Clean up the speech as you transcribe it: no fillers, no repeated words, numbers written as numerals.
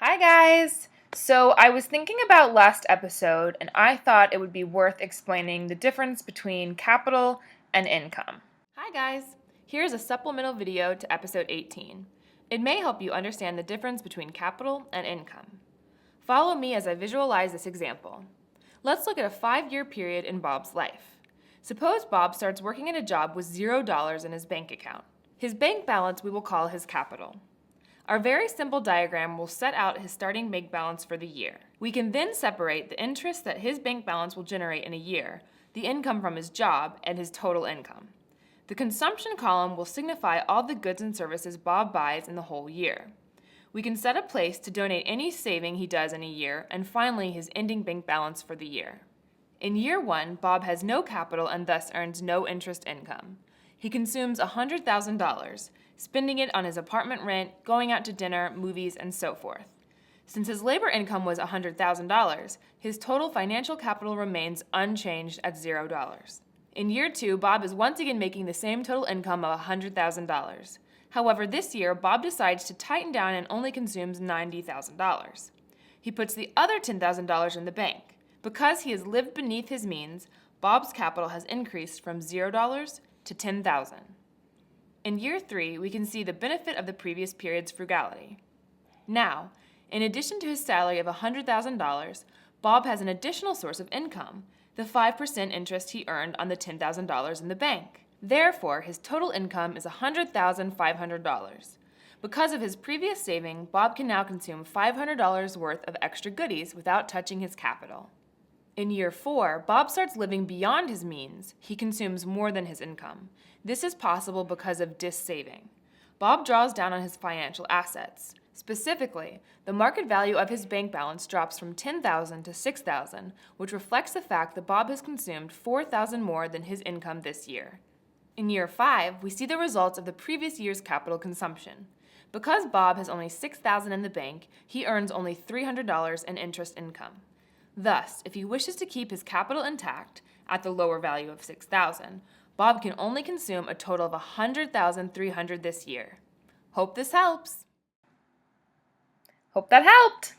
Hi guys! So I was thinking about last episode and I thought it would be worth explaining the difference between capital and income. Hi guys! Here's a supplemental video to episode 18. It may help you understand the difference between capital and income. Follow me as I visualize this example. Let's look at a 5-year period in Bob's life. Suppose Bob starts working at a job with $0 in his bank account. His bank balance we will call his capital. Our very simple diagram will set out his starting bank balance for the year. We can then separate the interest that his bank balance will generate in a year, the income from his job, and his total income. The consumption column will signify all the goods and services Bob buys in the whole year. We can set a place to donate any saving he does in a year, and finally his ending bank balance for the year. In year 1, Bob has no capital and thus earns no interest income. He consumes $100,000, spending it on his apartment rent, going out to dinner, movies, and so forth. Since his labor income was $100,000, his total financial capital remains unchanged at $0. In year 2, Bob is once again making the same total income of $100,000. However, this year, Bob decides to tighten down and only consumes $90,000. He puts the other $10,000 in the bank. Because he has lived beneath his means, Bob's capital has increased from $0 to $10,000. In year 3, we can see the benefit of the previous period's frugality. Now, in addition to his salary of $100,000, Bob has an additional source of income, the 5% interest he earned on the $10,000 in the bank. Therefore, his total income is $100,500. Because of his previous saving, Bob can now consume $500 worth of extra goodies without touching his capital. In year 4, Bob starts living beyond his means. He consumes more than his income. This is possible because of dis-saving. Bob draws down on his financial assets. Specifically, the market value of his bank balance drops from $10,000 to $6,000, which reflects the fact that Bob has consumed $4,000 more than his income this year. In year 5, we see the results of the previous year's capital consumption. Because Bob has only $6,000 in the bank, he earns only $300 in interest income. Thus, if he wishes to keep his capital intact, at the lower value of $6,000, Bob can only consume a total of $100,300 this year. Hope this helps. Hope that helped!